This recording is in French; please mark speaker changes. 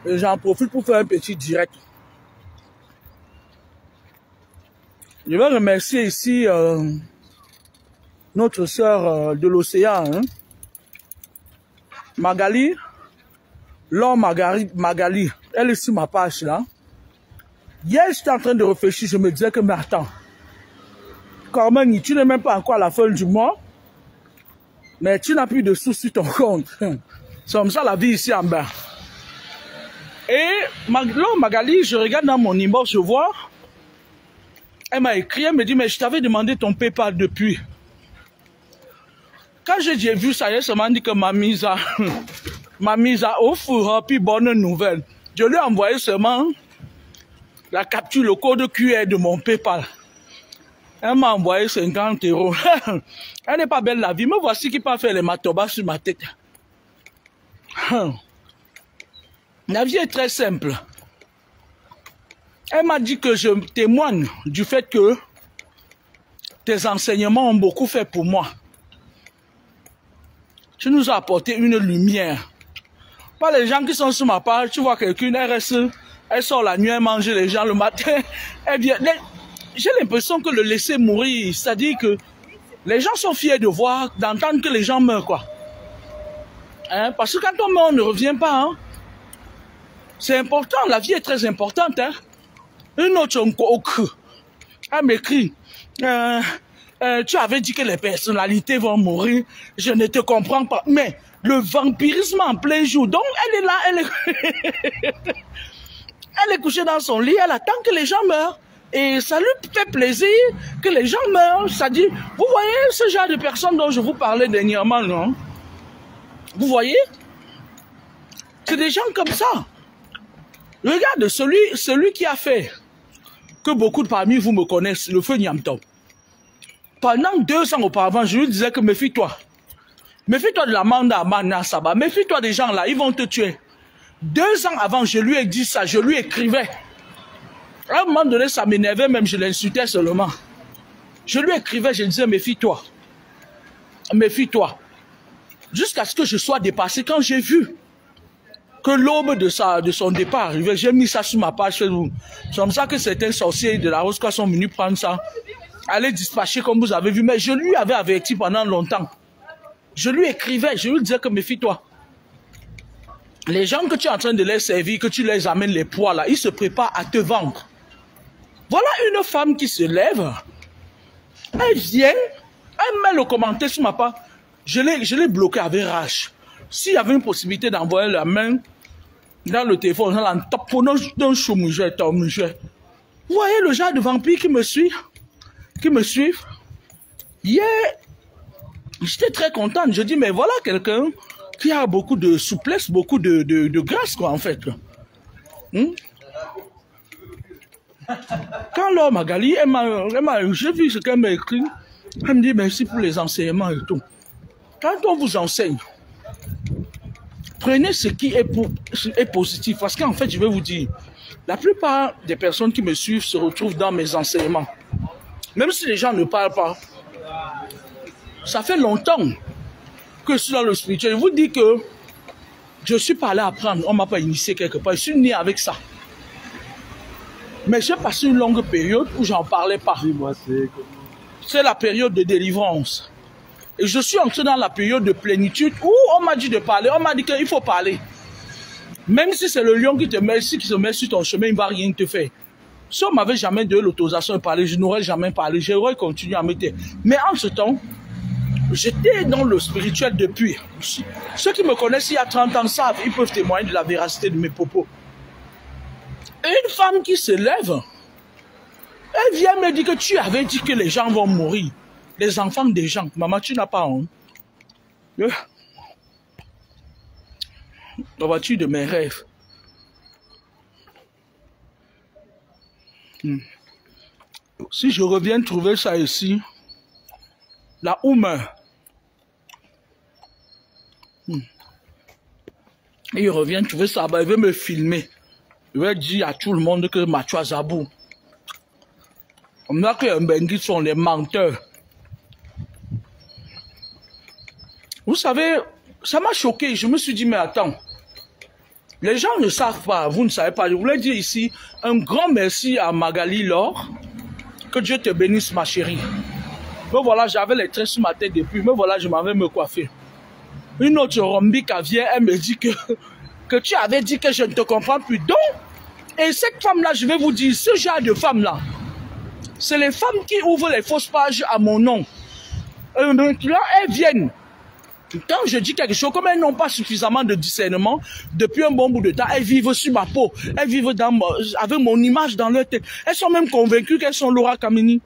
Speaker 1: Et j'en profite pour faire un petit direct. Je vais remercier ici notre sœur de l'océan, hein, Magali, Laure Magali. Elle est sur ma page là. Hier, j'étais en train de réfléchir, je me disais que, mais attends, Carmen, tu n'es même pas encore à la fin du mois, mais tu n'as plus de sous sur ton compte. C'est comme ça la vie ici en bas. Et Laure Magali, je regarde dans mon inbox, je vois, elle m'a écrit, elle me dit, mais je t'avais demandé ton PayPal depuis. Quand j'ai vu ça, elle m'a dit que m'a mise à au four, puis bonne nouvelle. Je lui ai envoyé seulement la capture, le code QR de mon PayPal. Elle m'a envoyé 50 €. Elle n'est pas belle la vie, mais voici qui peut faire les matobas sur ma tête. La vie est très simple. Elle m'a dit que je témoigne du fait que tes enseignements ont beaucoup fait pour moi. Tu nous as apporté une lumière. Pas les gens qui sont sur ma page, tu vois quelqu'une, elle sort la nuit, elle mange les gens le matin. Elle vient. J'ai l'impression que le laisser mourir, c'est-à-dire que les gens sont fiers de voir, d'entendre que les gens meurent, quoi. Hein? Parce que quand on meurt, on ne revient pas. Hein? C'est important, la vie est très importante. Hein? Une autre, elle m'écrit. Tu avais dit que les personnalités vont mourir, je ne te comprends pas. Mais le vampirisme en plein jour, donc elle est là, elle est couchée dans son lit, elle attend que les gens meurent. Et ça lui fait plaisir que les gens meurent. Ça dit, vous voyez ce genre de personnes dont je vous parlais dernièrement, non? Vous voyez? C'est des gens comme ça. Regarde, celui qui a fait que beaucoup de parmi vous me connaissent, le feu Niamto. Pendant 2 ans auparavant, je lui disais que méfie-toi. Méfie-toi de la Manda Mana Saba. Méfie-toi des gens là, ils vont te tuer. 2 ans avant, je lui ai dit ça, je lui écrivais. À un moment donné, ça m'énervait, même je l'insultais seulement. Je lui écrivais, je disais, méfie-toi. Méfie-toi. Jusqu'à ce que je sois dépassé. Quand j'ai vu que l'aube de son départ arrivait, j'ai mis ça sur ma page Facebook. C'est comme ça que certains sorciers de la Rosca sont venus prendre ça. Aller dispatcher comme vous avez vu. Mais je lui avais averti pendant longtemps. Je lui écrivais, je lui disais que méfie-toi. Les gens que tu es en train de les servir, que tu les amènes les poids là, ils se préparent à te vendre. Voilà une femme qui se lève. Elle vient, elle met le commentaire sur ma page. Je l'ai bloqué avec rage. S'il y avait une possibilité d'envoyer la main dans le téléphone, dans la top, d'un chou-moujet, vous voyez le genre de vampire qui me suit? Hier, j'étais très contente. Je dis, mais voilà quelqu'un qui a beaucoup de souplesse, beaucoup de grâce, quoi, en fait. Quand Laure Magali, j'ai vu ce qu'elle m'a écrit, elle me dit merci pour les enseignements et tout. Quand on vous enseigne, prenez ce qui est positif. Parce qu'en fait, je vais vous dire, la plupart des personnes qui me suivent se retrouvent dans mes enseignements. Même si les gens ne parlent pas, ça fait longtemps que je suis dans le spirituel. Je vous dis que je suis pas allé apprendre, on ne m'a pas initié quelque part. Je suis né avec ça. Mais j'ai passé une longue période où j'en parlais pas. C'est la période de délivrance. Et je suis entré dans la période de plénitude où on m'a dit de parler, on m'a dit qu'il faut parler. Même si c'est le lion qui te met, qui se met sur ton chemin, il ne va rien te faire. Si on ne m'avait jamais donné l'autorisation de parler, je n'aurais jamais parlé, j'aurais continué à me taire. Mais en ce temps, j'étais dans le spirituel depuis. Ceux qui me connaissent il y a 30 ans savent, ils peuvent témoigner de la véracité de mes propos. Et une femme qui se lève, elle vient me dire que tu avais dit que les gens vont mourir. Les enfants des gens. Maman, tu n'as pas honte. La voiture de mes rêves. Si je reviens trouver ça ici, la Ouma. Et il revient trouver ça, il veut me filmer. Il va dire à tout le monde que Machoua Zabou. On a que les Mbengi sont les menteurs. Vous savez, ça m'a choqué. Je me suis dit, mais attends. Les gens ne savent pas, vous ne savez pas. Je voulais dire ici un grand merci à Magali Laure. Que Dieu te bénisse, ma chérie. Me voilà, j'avais les traits sur ma tête depuis. Me voilà, je m'en vais me coiffer. Une autre Rombika vient, elle me dit que tu avais dit que je ne te comprends plus. Donc, et cette femme-là, je vais vous dire, ce genre de femme-là, c'est les femmes qui ouvrent les fausses pages à mon nom. Là, elles viennent. Quand je dis quelque chose, comme elles n'ont pas suffisamment de discernement, depuis un bon bout de temps, elles vivent sur ma peau. Elles vivent avec mon image dans leur tête. Elles sont même convaincues qu'elles sont Laura Kamini.